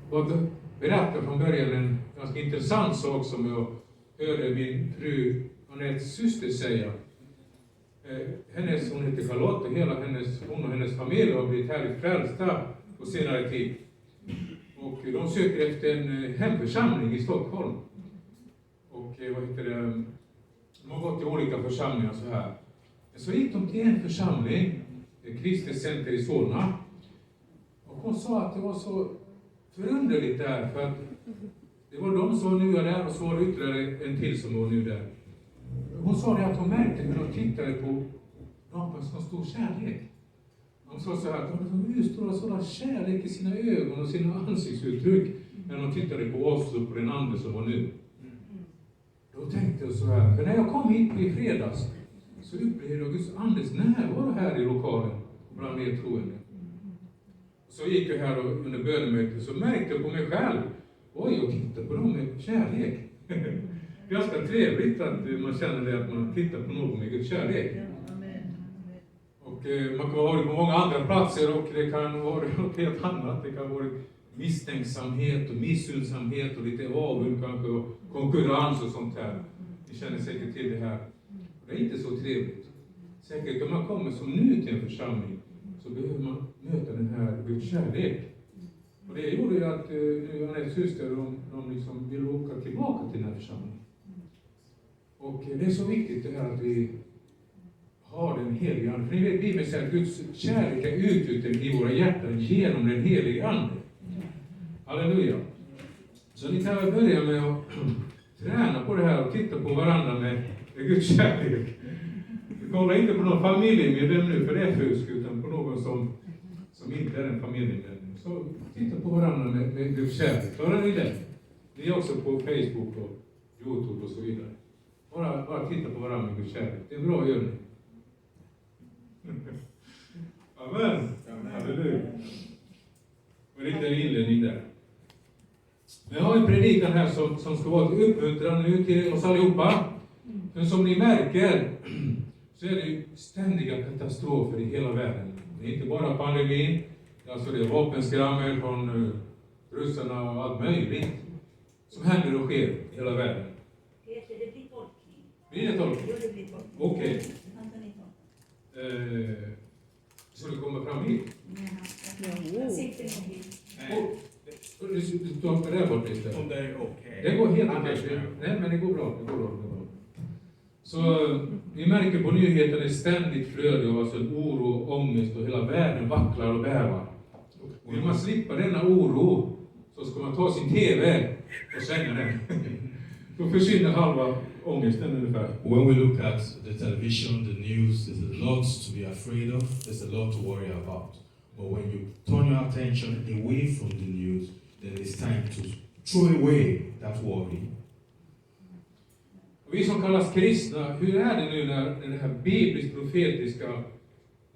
Och berätta från början en ganska intressant sak som jag hörde min fru Annettes syster säga. Hon heter Charlotte och hon och hennes familj har blivit härligt frälsta på senare tid. Och de söker efter en hemförsamling i Stockholm. Och de har gått till olika församlingar så här. Så gick de till en församling, Kristet Center i Solna. Och hon sa att det var så förunderligt där, för att det var de som nu är där och så var det ytterligare en till som var nu där. Hon sa det att hon märkte hur de tittade på dem med så stor kärlek. De sa så här att de utstrålade sådan kärlek i sina ögon och sina ansiktsuttryck när de tittade på oss och på den andra som var nu. Då tänkte jag så här, för när jag kom hit i fredags så upplevde jag Guds andes närvaro här i lokalen bland nedtroende. Så gick jag här under bönemötet så märkte jag på mig själv. Oj, jag tittar på dem med kärlek. Ganska trevligt att man känner det, att man tittar på någon med Guds kärlek. Och man kan vara på många andra platser och det kan vara något helt annat. Det kan vara misstänksamhet och missunnsamhet och lite avund kanske och konkurrens och sånt här. Ni känner säkert till det här. Det är inte så trevligt. Säkert om man kommer som ny till en församling så behöver man möta den här Guds kärlek. Och det gjorde ju att nu Annettes syster, de liksom vill åka tillbaka till den här församlingen. Och det är så viktigt det här att vi har den heliga Ande. För ni vet, Bibeln säger att Guds kärlek är utgjuten i våra hjärtan genom den heliga Ande. Halleluja. Så ni kan börja med att träna på det här och titta på varandra med Guds kärlek. Kolla inte på någon familjemedlem nu, för det är fusk, utan på någon som inte är en familjemedlem. Så titta på varandra med Guds kärlek. Klarar ni det? Ni är också på Facebook och YouTube och så vidare. Bara titta på varandra med Guds kärlek. Det är en bra övning. Amen. Halleluja. Och lite inledning där. Men jag har en predikan här som ska vara ett uppmuntran nu till oss allihopa. Men som ni märker så är det ju ständiga katastrofer i hela världen. Det är inte bara pandemin, alltså det är vapenskrammel från ryssarna och allt möjligt som händer och sker i hela världen. Det blir tolkning. Blir det tolkning? Jo, det blir tolkning. Okej. Så det kommer fram hit? Jag sitter nog hit. Du tar det där bort lite. Om det är okej. Det går helt okej. Nej, men det går bra. Så vi märker på nyheterna ett ständigt flöde av alltså oro och ångest och hela världen vacklar och bävar. Vill man slippa denna oro så ska man ta sin TV och slänga den. Då försvinner halva ångesten ungefär. When we look at the television, the news, there's a lot to be afraid of, there's a lot to worry about. But when you turn your attention away from the news, then it's time to throw away that worry. Och vi som kallas kristna, hur är det nu när den här biblisk-profetiska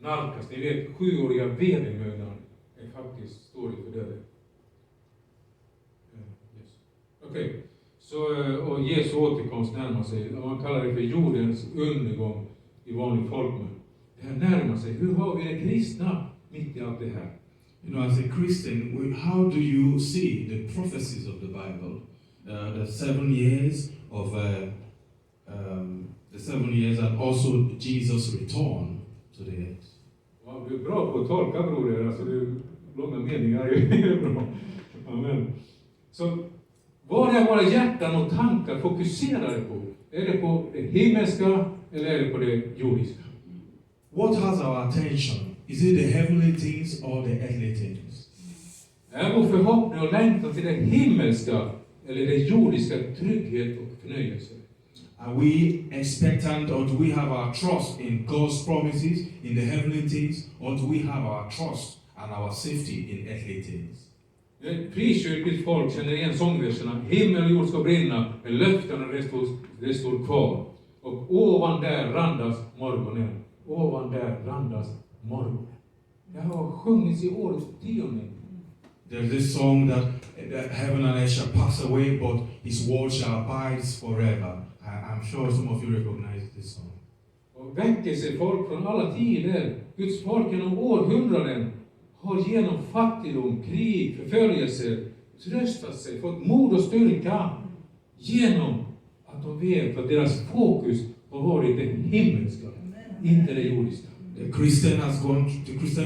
nalkas? Ni vet, 7-åriga vedermödan är faktiskt står för döden. Yes. Okej. Så, och Jesu återkomst närmar sig. Man kallar det för jordens undergång i vanlig folkmun. Det här närmar sig. Hur har vi det kristna mitt i allt det här? You know, as a Christian, how do you see the prophecies of the Bible? The 7 years of the 7 years and also Jesus' return to the earth. Ja, du är bra på att tolka, broder. Alltså, det är långa meningar. Det är bra. Amen. Så vad är våra hjärtan och tankar fokuserade på? Är det på det himmelska eller är det på det jordiska? What has our attention? Is it the heavenly things or the earthly things? Är vår förhoppning och längtan till det himmelska eller det jordiska trygghet och förnöjelse? Are we expectant, or do we have our trust in God's promises, in the heavenly things, or do we have our trust and our safety in earthly things? Frikyrkligt folk känner igen sångverserna. Himmel och jord ska brinna, men löftena det står kvar. Och ovan där randas morgonen. Ovan där randas morgonen. Det har sjungits i årets 10:e. There's this song that heaven and earth shall pass away, but his word shall abide forever. I'm sure some of you recognize this song. Och väckelsefolk från alla tider, Guds folk genom århundraden, har genom fattigdom, krig, förföljelser tröstat sig, fått mod och styrka genom att de vet att deras fokus har varit det himmelska, inte det jordiska. The Christian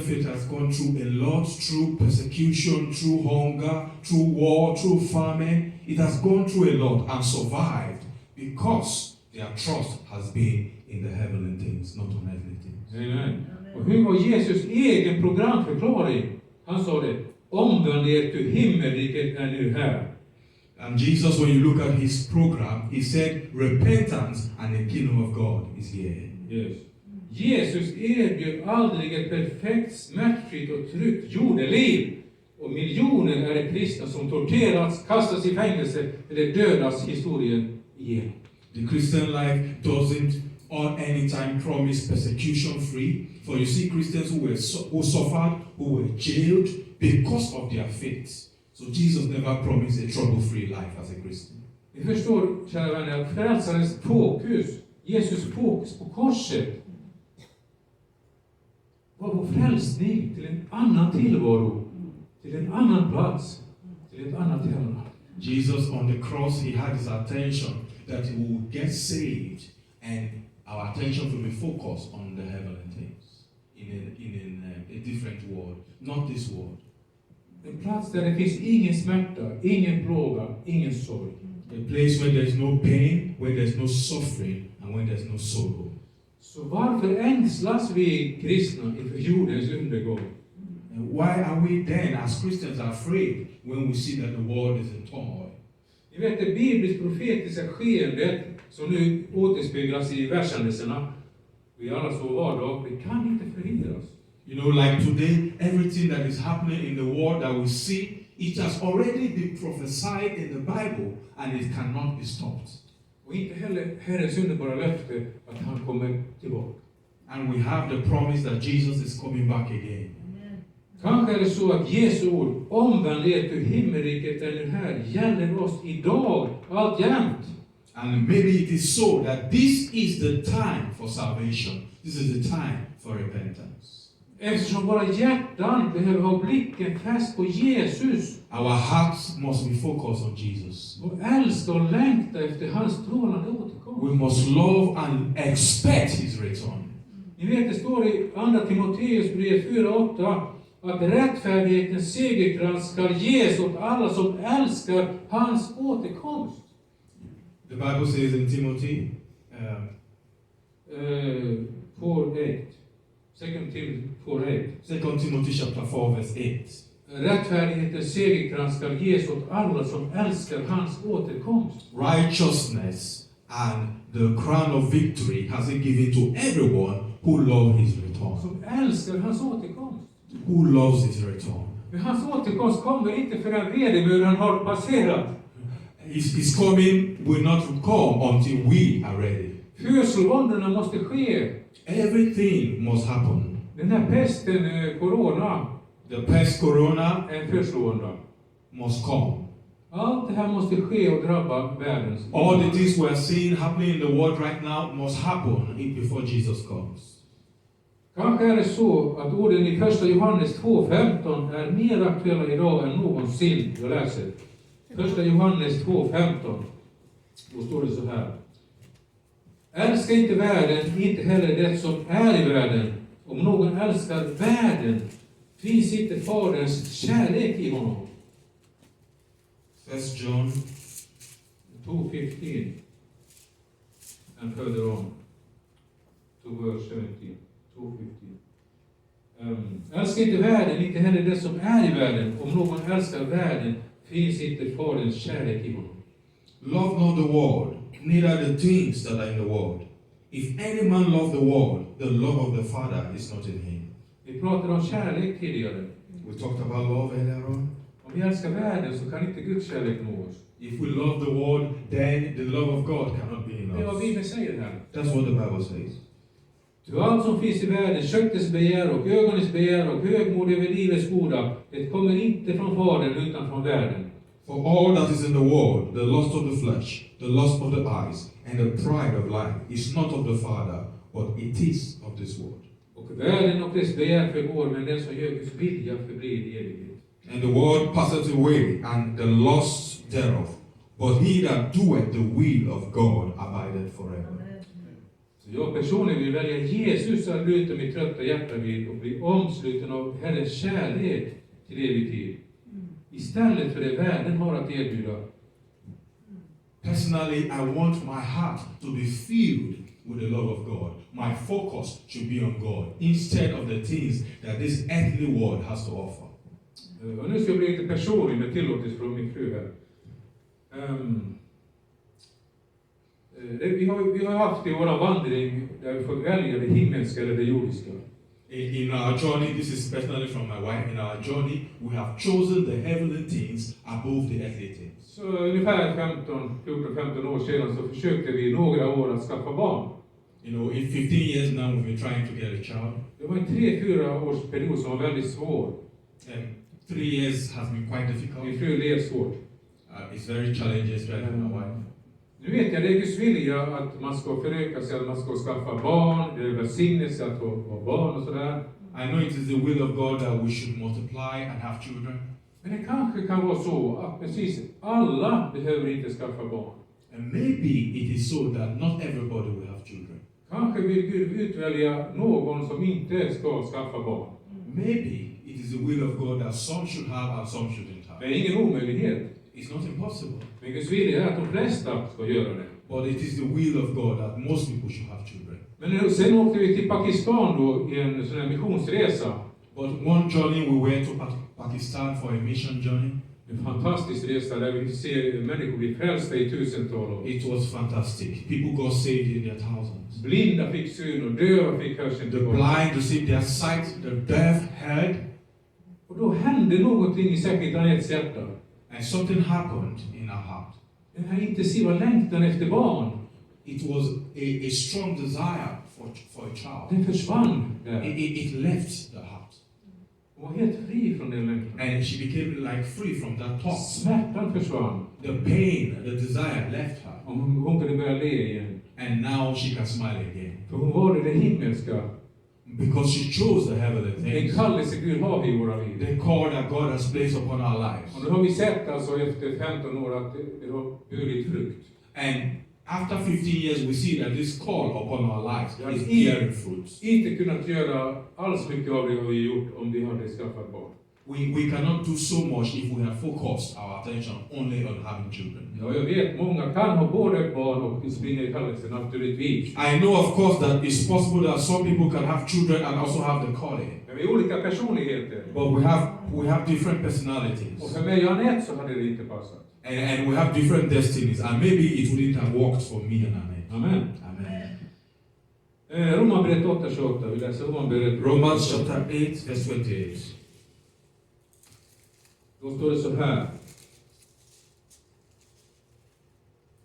faith has gone through a lot, through persecution, through hunger, through war, through famine. It has gone through a lot and survived because their trust has been in the heavenly things, not on earthly things. Amen. Och hur var Jesus egen programförklaring? Han sa det, omvänd er till himmelriket är nu här. And Jesus, when you look at his program, he said, repentance and the kingdom of God is here. Yes. Jesus erbjöd aldrig ett perfekt, smärtfritt och tryggt jordeliv. Och miljoner är det kristna som torterats, kastas i fängelse eller dödas historien igenom. The Christian life doesn't on any time promise persecution free. For you see Christians who suffered, who were jailed because of their faith. So Jesus never promised a trouble-free life as a Christian. Vi förstår, kära vänner, att frälsarens fokus, Jesus fokus på korset, var vår frälsning till en annan tillvaro, till en annan plats, till ett annat hemland. Jesus on the cross, he had his attention that he would get saved, and our attention will be focused on the heavenly things in a different world, not this world. En plats där det finns ingen smärta, ingen plåga, ingen sorg. A place where there's no pain, where there's no suffering, and where there's no sorrow. Så varför ängslas vi kristna inför jordens undergång? And why are we then, as Christians, afraid when we see that the world is in turmoil? Ni vet det biblisk-profetiska skeendet som nu återspeglas i vershändelserna. Vi alla så vardag, det kan inte förhindras. You know, like today, everything that is happening in the world that we see, it has already been prophesied in the Bible, and it cannot be stopped. Och inte heller Herrens underbara löfte att han kommer tillbaka. And we have the promise that Jesus is coming back again. Kanske är det så att Jesu ord, omvänd er till himmelriket är nu här, gäller oss idag, alltjämt. And maybe it is so that this is the time for salvation. This is the time for repentance. Eftersom våra hjärtan behöver ha blicken fäst på Jesus. Our hearts must be focused on Jesus. Och älska och längta efter hans strålande återkomst. We must love and expect his return. Ni vet, det står i andra Timoteus brev 4:8 att rättfärdighetens segerkrans ska ges åt alla som älskar hans återkomst. The Bible says in Timothy, 4:8. 2 Timothy 4:8. 2 Timothy chapter 4 verse 8. Rättfärdighetens segerkrans ska ges åt alla som älskar hans återkomst. Righteousness and the crown of victory has he given to everyone who loves his return. Som älskar hans återkomst. Who loves his return. Men hans återkomst kommer inte förrän vedermödan har passerat. His coming will not come until we are ready. Födslovåndorna måste ske. Everything must happen. Den här pesten, corona, The pest corona är en födslovånda. must come. Allt det här måste ske och drabba världens. All the things we are seeing happening in the world right now must happen before Jesus comes. Kanske är det så att orden i 1 Johannes 2:15 är mer aktuella idag än någonsin. Jag läser. 1 Johannes 2:15. Då står det så här. Älska inte världen, inte heller det som är i världen. Om någon älskar världen, finns inte Faderns kärlek i honom. 1 John 2:15 and further on to verse 17. 2:15. Älska inte världen, inte heller det som är i världen. Om någon älskar världen, finns inte Faderns kärlek i honom. Love not the world, neither the things that are in the world. If any man love the world, the love of the Father is not in him. Vi pratade om kärlek tidigare. We talked about love earlier on. Om vi älskar världen så kan inte Guds kärlek nå oss. If we love the world, then the love of God cannot be in Det är vad us. Bibeln säger här. That's what the Bible says. Ty allt som finns i världen, köttets begär och ögonens begär och högmod över livets goda, det kommer inte från Fadern utan från världen. For all that is in the world, the lust of the flesh, the lust of the eyes, and the pride of life, is not of the Father, but it is of this world. Och världen och dess begär förgår, men den som gör Guds vilja förblir i evighet. And the world passeth away, and the lust thereof. But he that doeth the will of God abideth forever. Så jag personligen vill välja Jesus att luta mitt trötta hjärta vid och bli omsluten av Herrens kärlek till evig tid. Istället för det världen har att erbjuda. Personally, I want my heart to be filled with the love of God. My focus should be on God instead of the things that this earthly world has to offer. Och nu ska jag bli lite personlig med tillåtelse från min fru här. Vi har haft i våra vandring där vi fått välja det himmelska eller det jordiska. In our journey, this is personally from my wife, in our journey, we have chosen the heavenly things above the earthly things. Så ungefär 14-15 år sedan så försökte vi några år att skaffa barn. You know, in 15 years now we've been trying to get a child. Det var en 3-4 års period som var väldigt svår. 3 years has been quite difficult. Min fru led svårt. It's very challenging, especially for my wife. Nu vet jag, det är Guds vilja att man ska föröka sig, att man ska skaffa barn, det är välsignelse att ha barn och sådär. I know it is the will of God that we should multiply and have children. Men det kanske kan vara så att precis alla behöver inte skaffa barn. And maybe it is so that not everybody will have children. Kanske vill Gud utvälja någon som inte ska skaffa barn. Maybe it is the will of God that some should have and some shouldn't have. Det är ingen omöjlighet. It's not impossible. Men Guds vilja är att de flesta ska göra det. But it is the will of God that most people should have children. Men sen åkte vi till Pakistan då i en sån här missionsresa. But one journey we went to Pakistan for a mission journey. En fantastisk resa där vi ser människor bli frälsta i tusental. It was fantastic. People got saved in their thousands. Blinda fick syn och döva fick hörseln The tillbaka. blind received their sight, the deaf heard. Och då hände någonting i särskilt Anettes hjärta. And something happened in our heart. Den här intensiva längtan efter barn. It was a strong desire for a child. Den försvann där. It left the heart. Hon var helt fri från den längtan. And she became like free from that thought. Smärtan försvann. The pain, the desire left her. Och hon kunde börja le igen. And now she can smile again. För hon var det himmelska. Because she chose the heavenly Den things. kallelse Gud har i våra liv. The call that God has placed upon our lives. Och då har vi sett alltså efter 15 år att det har burit frukt. And after 15 years we see that this call upon our lives is bearing fruits. Inte kunnat göra alls mycket av det har vi gjort om vi hade skaffat barn. We cannot do so much if we have focused our attention only on having children. Ja, jag vet, många kan ha både barn och springa i kallelsen naturligtvis. I know of course that it's possible that some people can have children and also have the calling. Men vi är olika personligheter. But we have different personalities. Och för mig och Anette så hade det inte passat. And we have different destinies, and maybe it wouldn't have worked for me and Annette. Amen. Amen. Romarbrevet 8:28, vi läser Romarbrevet. Romans chapter 8, verse 28. Då står det så här.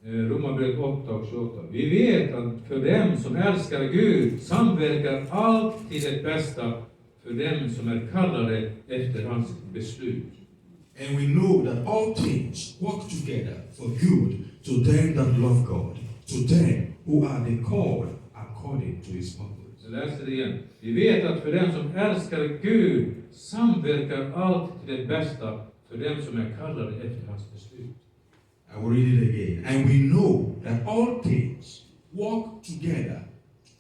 Romarbrevet 8:28. Vi vet att för dem som älskar Gud samverkar allt till det bästa för dem som är kallade efter hans beslut. And we know that all things work together for good to them that love God, to them who are the called according to his purpose. Jag läser det igen. Vi vet att för dem som älskar Gud samverkar allt till det bästa för dem som är kallade efter hans beslut. I will read it again. And we know that all things work together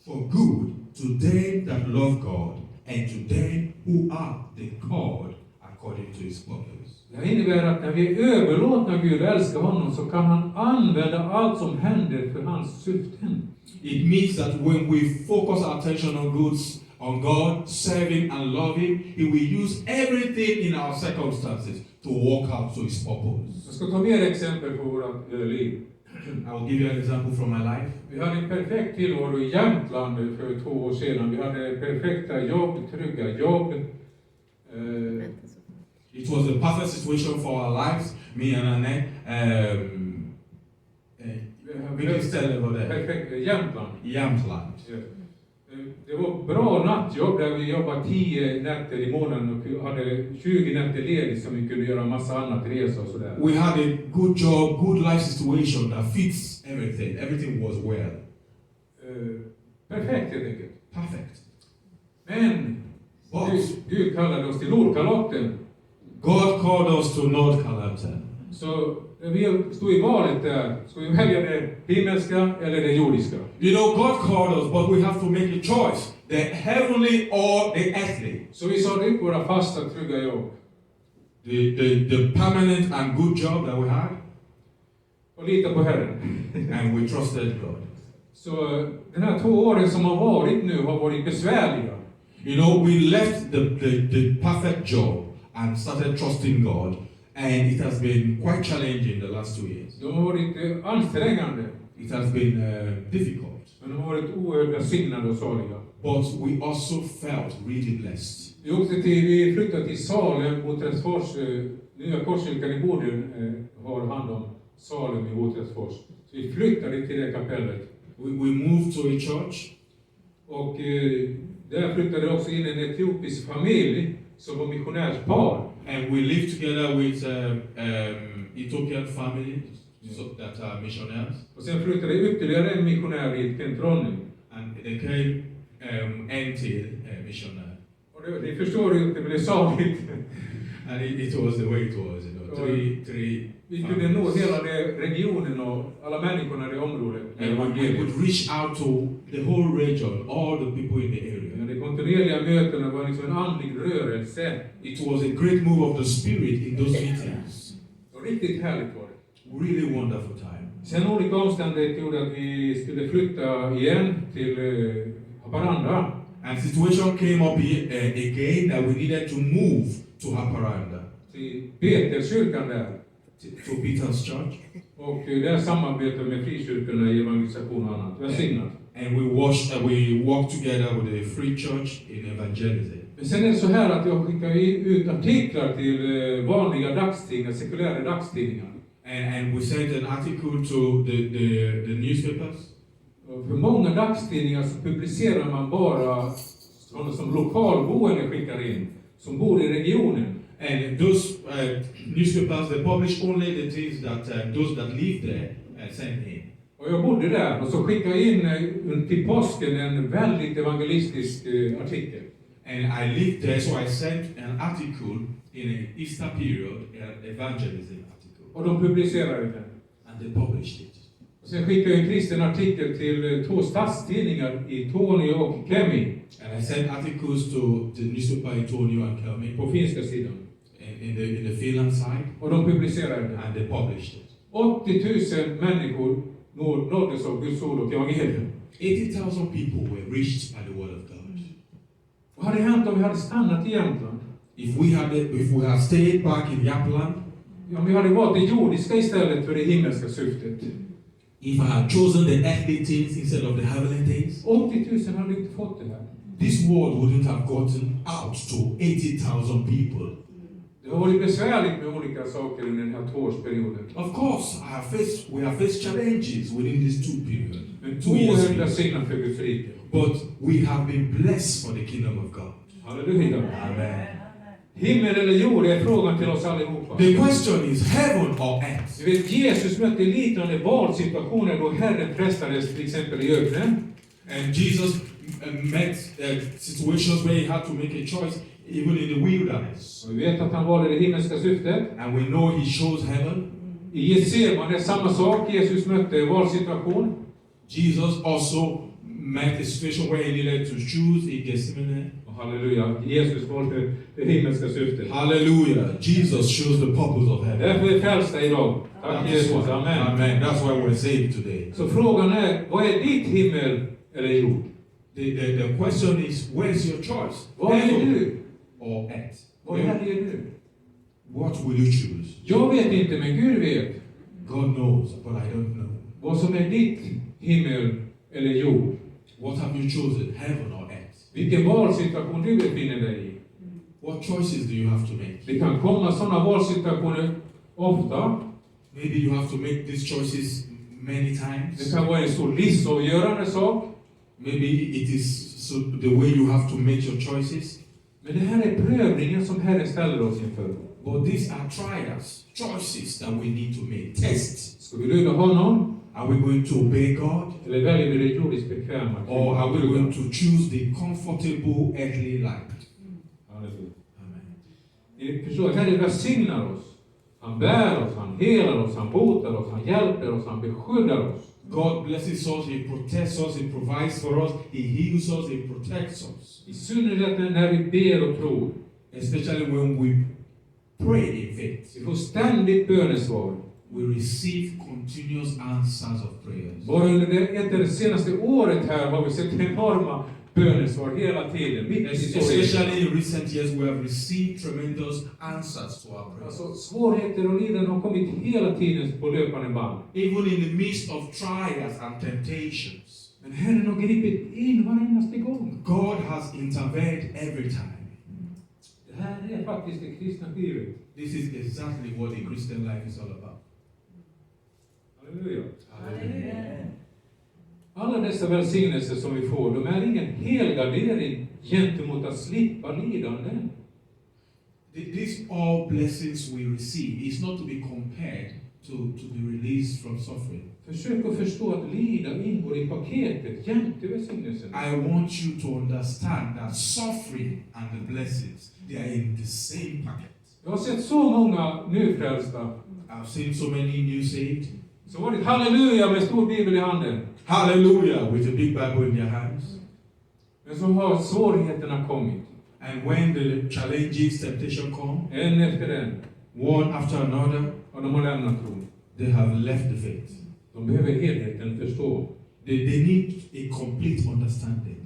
for good to them that love God and to them who are the called according to his purpose. Det innebär att när vi överlåter Gud och älskar honom så kan han använda allt som händer för hans syften. It means that when we focus our attention on God, serving and loving, he will use everything in our circumstances to work out to his purpose. Jag ska ta mer exempel på vårt liv. I will give you an example from my life. Vi hade en perfekt tillvaro i Jämtland för 2 år sedan. Vi hade perfekta jobb, trygga jobb. It was a perfect situation for our lives, me and Annette. Vilket ställe var det? Perfekt, Jämtland. Jämtland. Det var bra nattjobb där vi jobbade 10 nätter i månaden och hade 20 nätter ledigt som vi kunde göra massa annat, resa och sådär. We had a good job, good life situation that fits everything. Everything was well. Perfekt helt enkelt. Perfect. Men Gud kallade oss till Nordkalotten. God called us to North Carolina. Så vi stod i valet där. Ska vi välja det himmelska eller det jordiska? You know, God called us, but we have to make a choice. The heavenly or the earthly. Så vi sa upp våra fasta, trygga jobb. The permanent and good job that we had. Och lita på Herren. And we trusted God. Så den här 2 åren som har varit nu har varit besvärliga. You know, we left the perfect job and started trusting God. And it has been quite challenging the last 2 years. De har varit ansträngande. It has been difficult. Men de har varit oerhört välsignade och saliga. But we also felt really blessed. Vi flyttade till Salem, Båträttsfors. Nya Korskyrkan i Boden har hand om Salem i Båträttsfors. Så vi flyttade till det kapellet. We moved to a church. Och där flyttade också in en etiopisk familj som var missionärspar. And we lived together with Ethiopian family that are missionaries. Och sen flyttade ytterligare en missionär hit, Kent Ronny. And they came until missionary. Och ni förstår ju att det blev saligt. And it was the way it was, you know. Three vi kunde nå hela regionen och alla människorna i det området. And we would reach out to the whole region, all the people in the area. Ja, de kontinuerliga mötena var liksom en andlig rörelse. It was a great move of the Spirit in those meetings. Och riktigt härligt var det. Really wonderful time. Sen olika omständigheter gjorde att vi skulle flytta igen till Haparanda. And situation came up again that we needed to move to Haparanda. Till Peterskyrkan där. To Peter's church. Och där samarbetar med frikyrkorna i evangelisation och annat. Välsignat. And we walked together with a free church in evangelism. Men sen är det så här att jag skickar ut artiklar till vanliga dagstidningar, sekulära dagstidningar. And we sent an article to the newspapers. Och för många dagstidningar så publicerar man bara sådana som lokalboende skickar in, som bor i regionen. And those newspapers, they publish only the things that those that live there send in. Och jag bodde där och så skickade jag in till påsken en väldigt evangelistisk artikel. And I lived there, so I sent an article in an Easter period, an evangelism article. Och de publicerade den. And they published it. Och sen skickade jag en kristen artikel till 2 stadstidningar i Tornio och Kemi. And I sent articles to the newspaper in Tornio and Kemi. På finska sidan. In the Finland side. Och de publicerade den. And they published it. 80 000 människor nåddes av Guds ord och evangelium. 80,000 people were reached by the word of God. Vad hade hänt om vi hade stannat i Jämtland? If we had stayed back in Jämtland, Ja, om vi hade valt det jordiska istället för det himmelska syftet. if I had chosen the earthly things instead of the heavenly things, 80 000 hade inte fått det här. this world wouldn't have gotten out to 80,000 people. Det har varit besvärligt med olika saker under den här 2-årsperioden. Of course, we have faced challenges within this 2 period. Men 2 years. oerhört välsignat för Guds rike. But we have been blessed for the kingdom of God. Halleluja. Amen. Himmel eller jord är frågan till oss allihopa. The question is heaven or earth. Du vet, Jesus mötte liknande valsituationer då Herren frestades till exempel i öknen. And Jesus met situations where he had to make a choice even in the wilderness. Och vi vet att han valde det himmelska syftet. And we know he chose heaven. I Getsemane är samma sak. Jesus mötte en valsituation. Jesus also met a situation where he needed to choose in Gethsemane. Halleluja. Jesus valde det himmelska syftet. Hallelujah. Jesus chose the purpose of heaven. Därför är vi frälsta idag. Tack Jesus. Amen. Amen. That's why we're saved today. Så frågan är, vad är ditt himmel eller jord? The question is, where's your choice? Vad är du? Or earth? Vad är du? What will you choose? Jag vet inte, men Gud vet. God knows, but I don't know. Vad som är ditt himmel eller jord? What have you chosen, heaven or earth? Vilken valsituation du befinner dig i? What choices do you have to make? Det kan komma sådana valsituationer ofta. Maybe you have to make these choices many Det times. kan vara en stor livsavgörande sak. Maybe it is the way you have to make your choices. Men det här är prövningen som Herren ställer oss inför. But these are trials, choices that we need to make, tests. Ska vi lyda honom? Are we going to obey God? Eller väljer vi det jordiskt bekväma? Or are we going to choose the comfortable earthly life? Halleluja. Amen. Ni förstår, Herren välsignar oss. Han bär oss, han helar oss, han botar oss, han hjälper oss, han beskyddar oss. God blesses us, He protects us, He provides for us, He heals us, He protects us. I synnerhet när vi ber och tror. Especially when we pray in faith. Vi får ständigt bönesvar. We receive continuous answers of prayers. Bara under det senaste året här har vi sett enorma bönesvar hela tiden. Especially in recent years we have received tremendous answers to our prayers. Alltså, svårigheter och lidanden har kommit hela tiden på löpande band. Even in the midst of trials and temptations. Men Herren har gripit in varendaste gång. God has intervened every time. Det här är faktiskt det kristna livet. This is exactly what the Christian life is all about. Halleluja. Hallelujah. Alla dessa välsignelser som vi får, de är ingen helgardering gentemot att slippa lidanden. These all blessings we receive is not to be compared to be released from suffering. Försök att förstå att lida ingår i paketet jämte välsignelsen. I want you to understand that suffering and the blessings, they are in the same packet. Jag har sett så många nyfrälsta. I've seen so many new saved. Så var det halleluja med stor bibel i handen. Hallelujah with a big Bible in their hands. Men så har svårigheterna kommit. And when the challenges, temptation come, En efter en. one after another, Och de har lämnat tron. they have left the faith. De behöver helheten förstå. They need a complete understanding.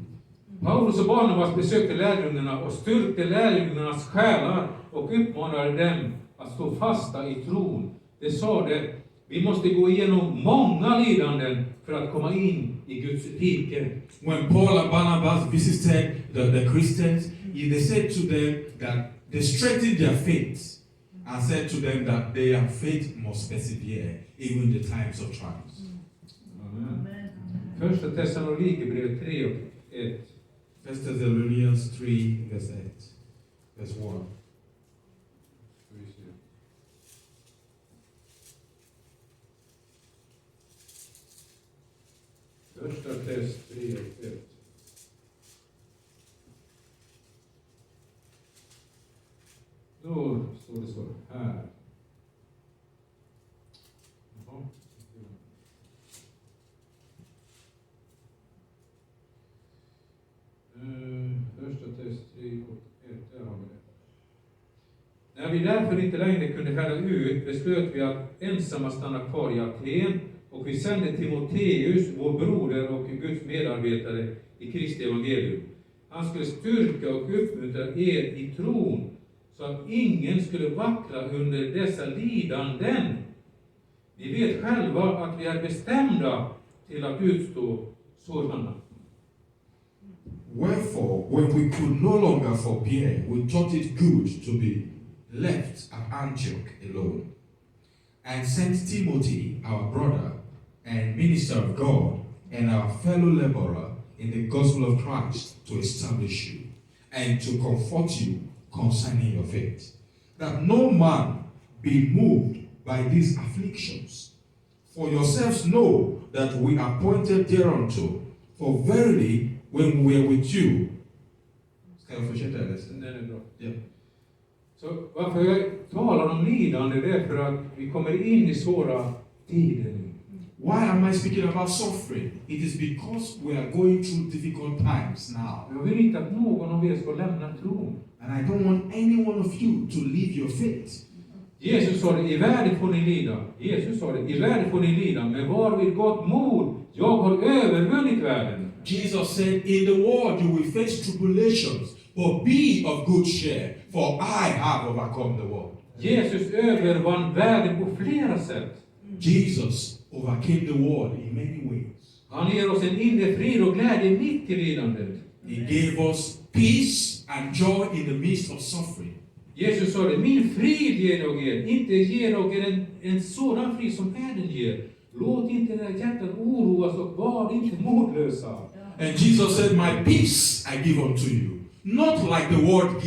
Paulus och Barnabas besökte lärjungarna och styrkte lärjungarnas själar och uppmanade dem att stå fasta i tron. Det sa det, vi måste gå igenom många lidanden för att komma in i Guds rike. When Paul and Barnabas visited the Christians, they said to them that they strengthened their faith and said to them that their faith must persevere even in the times of trials. Amen. Första Thessalonikerbrevet 3 och 1. 1 Thessalonians 3, verse 8, verse 1. Första Tess 3 och 1. Då står det så här. Jaha. Första Tess 3 och 1, där har vi det. När vi därför inte längre kunde härda ut beslöt vi att ensamma stanna kvar i Aten, och vi sände Timoteus, vår broder och Guds medarbetare i Kristi evangelium. Han skulle styrka och uppmuntra er i tron, så att ingen skulle vackla under dessa lidanden. Vi vet själva att vi är bestämda till att utstå sådana. Wherefore, when we could no longer forbear, we thought it good to be left at Antioch alone, and sent Timothy, our brother and minister of God, and our fellow laborer in the gospel of Christ, to establish you and to comfort you concerning your faith, that no man be moved by these afflictions. For yourselves know that we are appointed thereunto. For verily, when we were with you, ska jag fortsätta läsa? Den är bra. Ja. Så varför jag talar om lidande, det är för att vi kommer in i svåra tider nu. Why am I speaking about suffering? It is because we are going through difficult times now. Jag vill inte att någon av er ska lämna tron. And I don't want any one of you to leave your faith. Jesus sa det, i världen får ni lida. Jesus sa det, i världen får ni lida. Men var vid gott mod, jag har övervunnit världen. Jesus said, in the world you will face tribulations, but be of good cheer, for I have overcome the world. Jesus övervann världen på flera sätt. Jesus overcame the world in many ways. Han ger oss en inre frid och glädje mitt i lidandet. He gave us peace and joy in the midst of suffering. Jesus sa det, min frid ger jag er, inte ger jag er en sådan frid som världen ger. Låt inte era hjärtan oroas och var inte modlösa. And Jesus said, my peace I give unto you, not like the world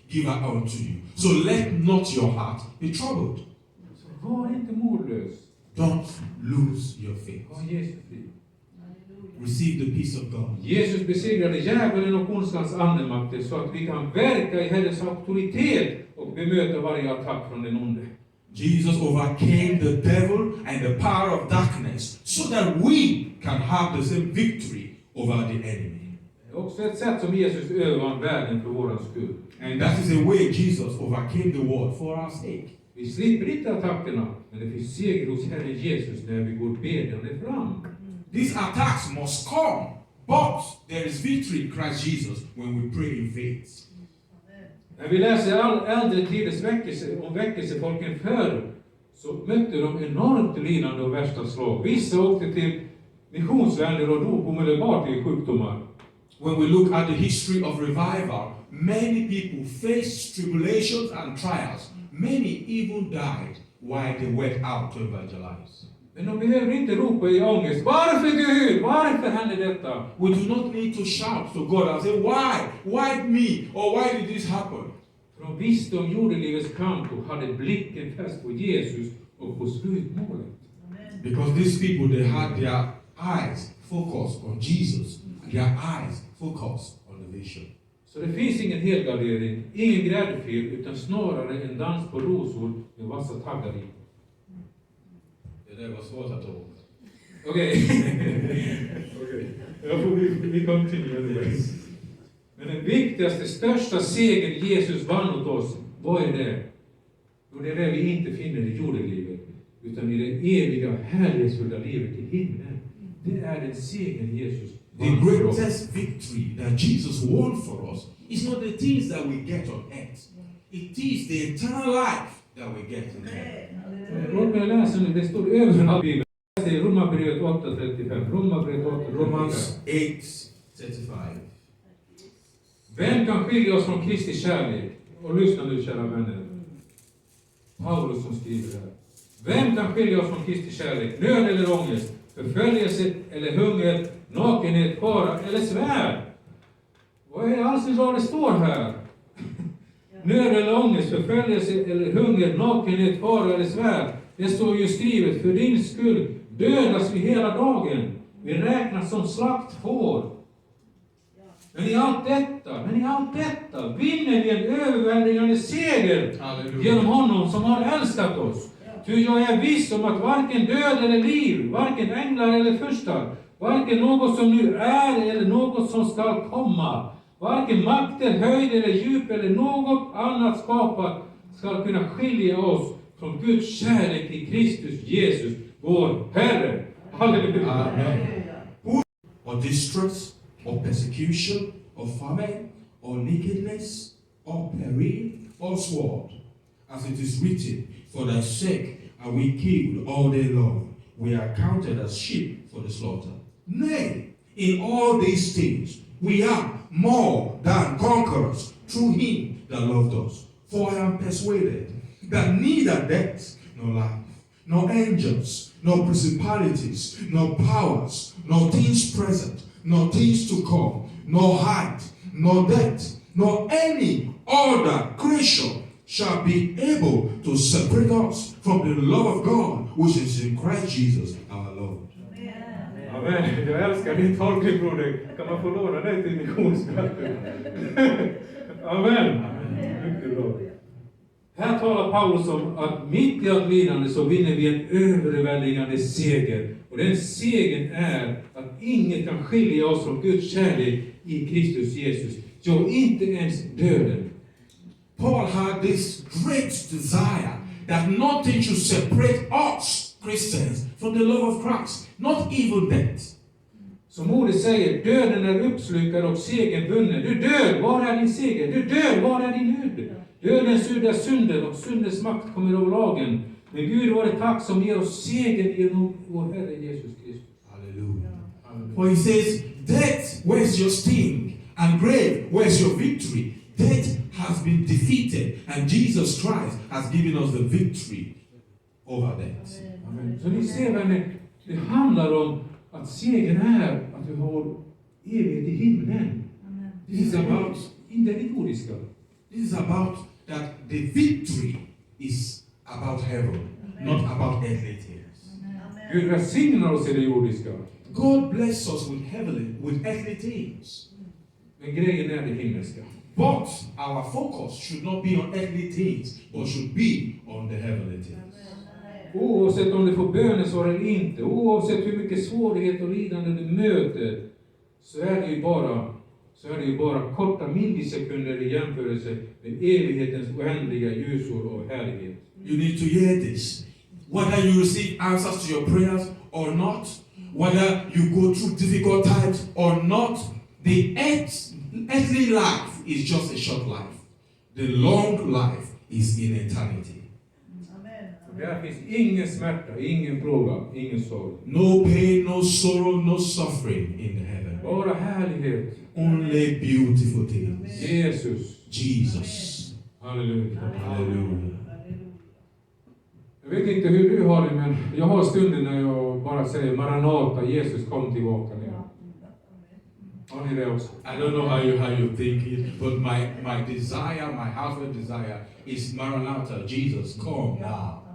give I unto you. So let not your heart be troubled. Så var inte modlös. Don't lose your faith. Ha Jesu frid. Receive the peace of God. Jesus besegrade djävulen och ondskans andemakter så att vi kan verka i Herrens auktoritet och och bemöta varje attack från den onde. Jesus overcame the devil and the power of darkness so that we can have the same victory over the enemy. Det är också ett sätt som Jesus övervann världen för våran skull. And that is the way Jesus overcame the world for our sake. Vi slipper inte attackerna, men det finns seger hos Herren Jesus när vi går bedjande fram. These attacks must come, but there is victory in Christ Jesus when we pray in faith. När vi läser äldre tiders väckelsefolken förr, så mötte de enormt lidande och värsta slag. Vissa åkte till missionsländer och dog omedelbart i sjukdomar. When we look at the history of revival, many people faced tribulations and trials. Many even died while they went out to evangelize. Men de behöver inte ropa i ångest. Varför Gud? Varför hände detta? We do not need to shout to God and say, why? Why me? Or why did this happen? För de visste om jordelivets kamp och hade blicken fäst på Jesus och på slutmålet. Because these people, they had their eyes focused on Jesus. Their eyes focused on the vision. Så det finns ingen helgardering, ingen gräddfil, utan snarare en dans på rosor med vassa taggar i. Det där var svårt att ta. Okej. Vi continue anyways. Men den viktigaste, största segern Jesus vann åt oss, vad är det? Och det är det vi inte finner i jordelivet, utan i det eviga, härlighetsfulla livet i himlen. Det är den segern Jesus The greatest victory that Jesus won for us is not the things that we get on earth. It is the eternal life that we get in heaven. Låt mig läsa nu, det står överallt i Bibeln. Det är Romarbrevet 8:35. Romarbrevet 8:35. Romans 8:35. Vem kan skilja oss från Kristi kärlek? Och lyssna nu, kära vänner. Paulus som skriver här. Vem kan skilja oss från Kristi kärlek? Nöd eller ångest? Förföljelse eller hunger? Nakenhet, fara eller svärd? Vad är det alls vad det står här? Nöd eller ångest, förföljelse eller hunger, nakenhet, fara eller svärd. Det står ju skrivet, för din skull dödas vi hela dagen. Vi räknas som slaktfår. Men i allt detta vinner vi en överväldigande seger. Halleluja. Genom honom som har älskat oss. Ty jag är viss om att varken död eller liv, varken änglar eller furstar, varken något som nu är eller något som ska komma, varken makter, höjd eller djup eller något annat skapat ska kunna skilja oss från Guds kärlek i Kristus Jesus, vår Herre. Halleluja. Amen. Or distress, or persecution, or famine, or nakedness, or peril, or sword. As it is written, for thy sake are we killed all day long. We are counted as sheep for the slaughter. Nay, in all these things we are more than conquerors through him that loved us. For I am persuaded that neither death, nor life, nor angels, nor principalities, nor powers, nor things present, nor things to come, nor height, nor depth, nor any other creature shall be able to separate us from the love of God which is in Christ Jesus our Lord. Amen. Jag älskar din tolkning, broder. Kan man få låna dig till missionsmötet? Amen. Mycket bra. Här talar Paulus om att mitt i allt lidande så vinner vi en överväldigande seger. Och den segern är att inget kan skilja oss från Guds kärlek i Kristus Jesus. Ja, inte ens döden. Paul had this great desire that nothing should separate us, Christians, from the love of Christ. Not even death. Som ordet säger, döden är uppslukad och segern vunnen. Du död, var är din seger? Du död, var är din udd? Döden suddar synden och syndens makt kommer över lagen. Men Gud var det tack som ger oss seger genom vår Herre Jesus Kristus. Hallelujah. For he says, death, where's your sting? And grave, where's your victory? Death has been defeated, and Jesus Christ has given us the victory over death. Amen. Så ni ser, vänner, det handlar om att segern är att vi har evighet i himlen. This is about, inte det jordiska. This is about that the victory is about heaven, not about earthly things. Gud välsignar oss i det jordiska. God bless us with heavenly, with earthly things. Men grejen är det himmelska. But our focus should not be on earthly things, but should be on the heavenly things. Oavsett om du får bönesvar eller inte, oavsett hur mycket svårighet och lidande du möter, så är det ju bara korta millisekunder i jämförelse med evighetens oändliga ljusår och härlighet. You need to hear this. Whether you receive answers to your prayers or not, whether you go through difficult times or not, the earthly life is just a short life. The long life is in eternity. Där finns ingen smärta, ingen plåga, ingen sorg. No pain, no sorrow, no suffering in heaven. Bara härlighet. Only beautiful things. Jesus. Halleluja. Hallelujah. Jag vet inte hur du har det, men jag har stunder när jag bara säger Maranata, Jesus kom tillbaka nu. Har ni det också? I don't know how you think it, but my desire, my heartfelt desire is Maranatha, Jesus, come now.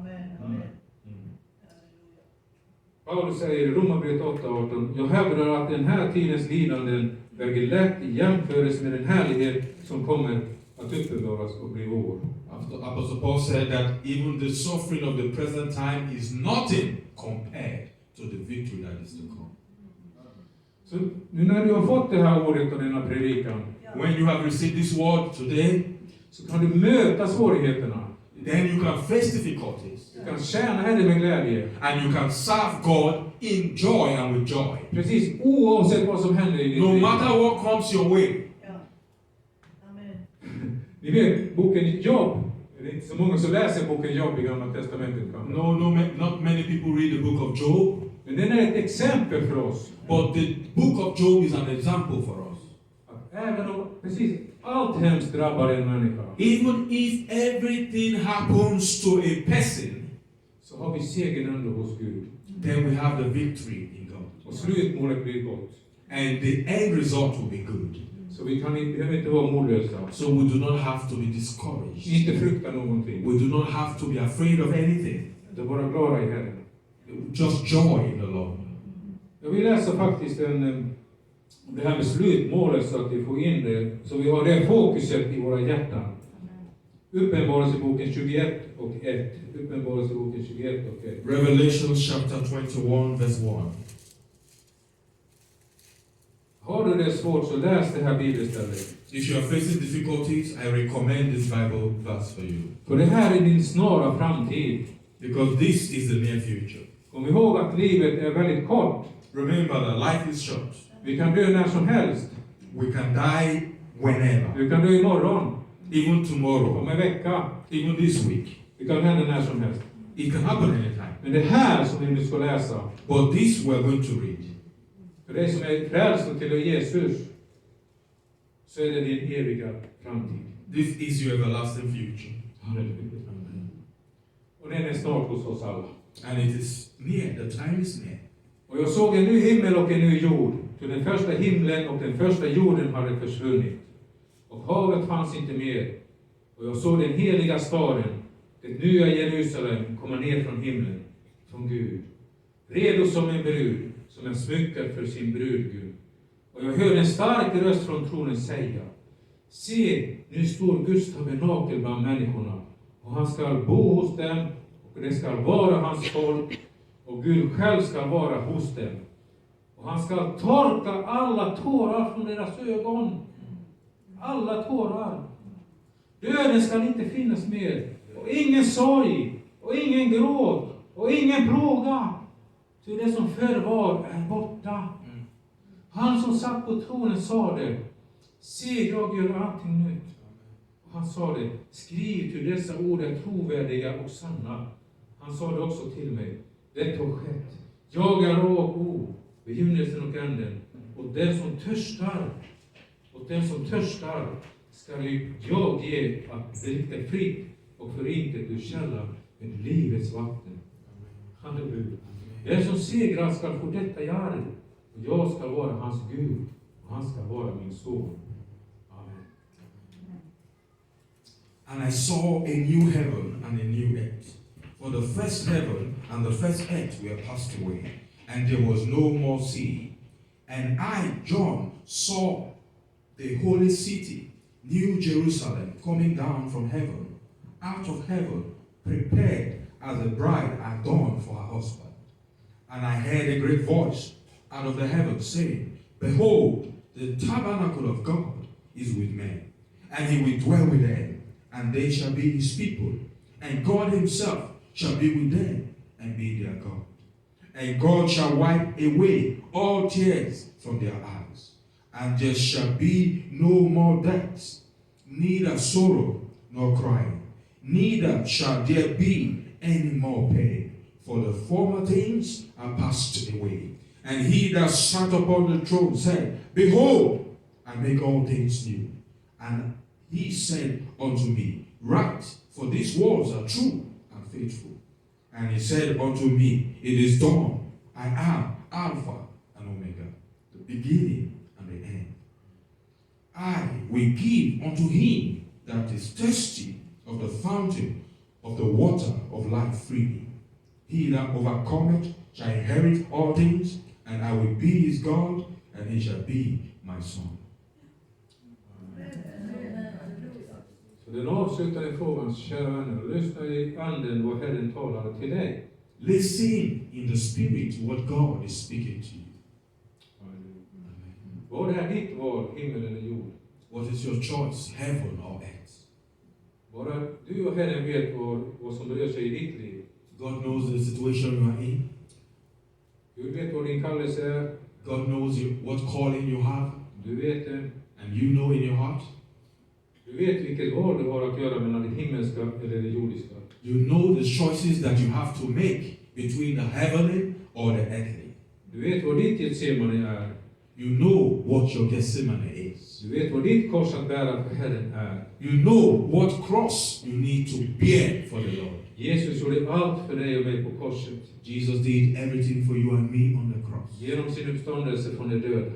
Paulus säger i Romarbrevet 8:18, jag hävdar att den här tidens lidanden väger lätt i jämförelse med den härlighet som kommer att uppenbaras och bli vår. Apostle Paul said that even the suffering of the present time is nothing compared to the victory that is to come. Så nu när du har fått det här ordet och denna predikan, when you have received this word today, så kan du möta svårigheterna. then you can face difficulties. Du kan tjäna Herren med glädje. And you can serve God in joy and with joy. Precis oavsett vad som händer i ditt No liv. matter what comes your way. Ni vet, boken Jobb. Det är inte så många som läser boken Jobb i Gamla testamentet. Not many people read the book of Job. Men den är ett exempel för oss. But the book of Job is an example for us. Att även om precis allt hemskt drabbar en människa, Even if everything happens to a person, så har vi segern ändå hos Gud. then we have the victory in God. Och slutmålet blir gott. And the end result will be good. Så vi behöver inte vara modlösa. So we do not have to be discouraged. Inte frukta någonting. We do not have to be afraid of anything. Det är bara glada i Herren. Just joy in the Lord. Jag vill läsa faktiskt det här med slutmålet så att vi får in det. Så vi har det fokuset i våra hjärtan. Uppenbarelseboken 21 och 1. Uppenbarelseboken 21 och 1. Revelation chapter 21 verse 1. Har du det svårt så läs det här bibelstället. If you are facing difficulties, I recommend this Bible verse for you. För det här är din snara framtid. Because this is the near future. Kom ihåg att livet är väldigt kort. Remember that life is short. Vi kan dö när som helst. We can die whenever. Vi kan dö imorgon. Even tomorrow. Om en vecka. Even this week. Det kan hända när som helst. It can happen anytime. Men det här som vi nu ska läsa. But this we're going to read. För dig som är frälst till Jesus, så är det din eviga framtid. This is your everlasting future. Halleluja. Och den är snart hos oss alla. And it is near. The time is near. Och jag såg en ny himmel och en ny jord. För den första himlen och den första jorden hade försvunnit. Och havet fanns inte mer. Och jag såg den heliga staden, det nya Jerusalem, komma ner från himlen, från Gud. Redo som en brud, som är smyckad för sin brudgum. Och jag hörde en stark röst från tronen säga: se, nu står Guds tabernakel bland människorna. Och han ska bo hos dem, och det ska vara hans folk. Och Gud själv ska vara hos dem. Och han ska torka alla tårar från deras ögon. Alla tårar. Döden ska inte finnas mer. Och ingen sorg. Och ingen gråt. Och ingen plåga. Ty det som förr var är borta. Han som satt på tronen sa det: se, jag gör allting nytt. Och han sa det: skriv, ty dessa ord är trovärdiga och sanna. Han sa det också till mig: det har skett. Jag är A och O, begynnelsen och änden. Och den som törstar ska jag ge att dricka fritt och förintet ur källan med livets vatten. Halleluja. Den som segrar ska få detta i arv, och jag ska vara hans Gud, och han ska vara min son. Amen. And I saw a new heaven and a new earth. For the first heaven and the first earth were passed away, and there was no more sea. And I, John, saw the holy city, New Jerusalem coming down from heaven, out of heaven, prepared as a bride adorned for her husband. And I heard a great voice out of the heavens saying, Behold, the tabernacle of God is with men, and he will dwell with them, and they shall be his people, and God himself shall be with them, and be their God. And God shall wipe away all tears from their eyes, and there shall be no more death, neither sorrow nor crying, neither shall there be any more pain, for the former things are passed away. And he that sat upon the throne said, Behold, I make all things new. And he said unto me, Write, for these words are true and faithful. And he said unto me, It is done. I am Alpha and Omega, the beginning and the end. I will give unto him that is thirsty of the fountain of the water of life freely. He that overcometh shall inherit all things, and I will be his God, and he shall be my son. Så den avslutande frågan, kära vänner, lyssna i anden vad Herren talade till dig. Listen in the spirit what God is speaking to you. Vad är ditt val, himmel eller jord? What is your choice, heaven or earth? Bara du och Herren vet vad som rör sig i ditt liv. God knows the situation you are in. Gud vet vad din kallelse är. God knows what calling you have. Du vet det. And you know in your heart. Du vet vilket val du har att göra mellan det himmelska eller det jordiska. You know the choices that you have to make between the heavenly or the earthly. Du vet vad ditt Getsemane är. You know what your Gethsemane is. Du vet vad ditt kors att bära för Herren är. You know what cross you need to bear for the Lord. Jesus gjorde allt för dig och mig på korset. Jesus did everything for you and me on the cross. Genom sin uppståndelse från de döda.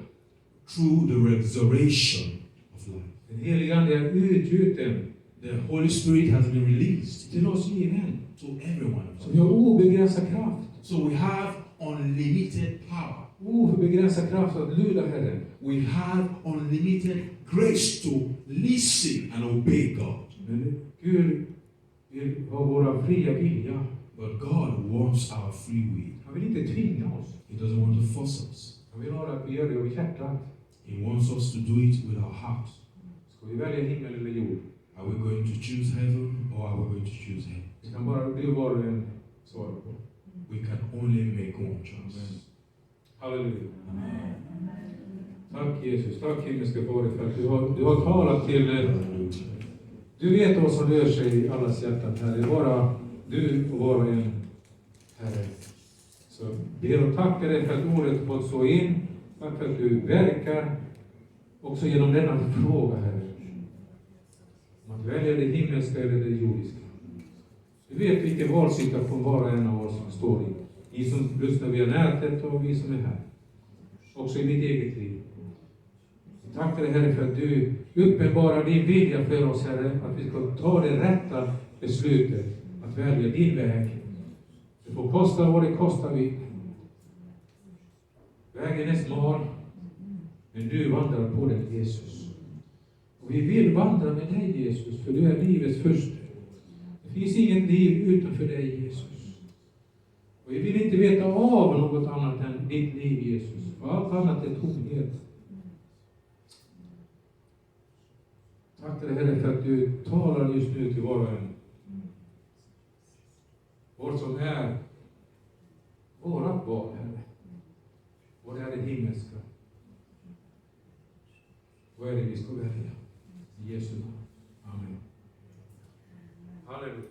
Through the resurrection of life. Den helige Ande är utgjuten. The Holy Spirit has been released Till oss given. to everyone. Så vi har obegränsad kraft. So we have unlimited power. Obegränsad kraft att lyda Herren. We have unlimited grace to listen and obey God. Men Gud vill ha våra fria vilja. But God wants our free will. Han vill inte tvinga oss. He doesn't want to force us. Han vill ha att vi gör det av hjärtat. He wants us to do it with our heart. Ska vi välja himmel eller jord? Are we going to choose heaven or are we going to choose hell? Det kan bara bli var och en svara på. We can only make one choice. Halleluja. Tack Jesus, tack himmelska Fader för att du har talat till. Du vet vad som rör sig i allas hjärtan, Herre. Det är bara du och var och en, Herre. Så ber och tackar dig för att ordet fått slå in. Tack för att du verkar också genom denna fråga, Herre. Om att välja det himmelska eller det jordiska. Du vet vilken valsituation var och en av oss står i. Ni som lyssnar via nätet och vi som är här. Också i mitt eget liv. Tack dig Herre för att du uppenbarar din vilja för oss, Herre. Att vi ska ta det rätta beslutet. Att välja din väg. Det får kosta vad det kostar vill. Vägen är smal. Men du vandrar på den, Jesus. Och vi vill vandra med dig, Jesus. För du är livets första. Det finns inget liv utanför dig, Jesus. Och vi vill inte veta av något annat än ditt liv, Jesus. För allt annat är tomhet. Tack dig Herre för att du talar just nu till var och en. Vad som är vårat val, Herre. Vad är det himmelska? Vad är det vi ska välja? I Jesu namn. Amen. Halleluja.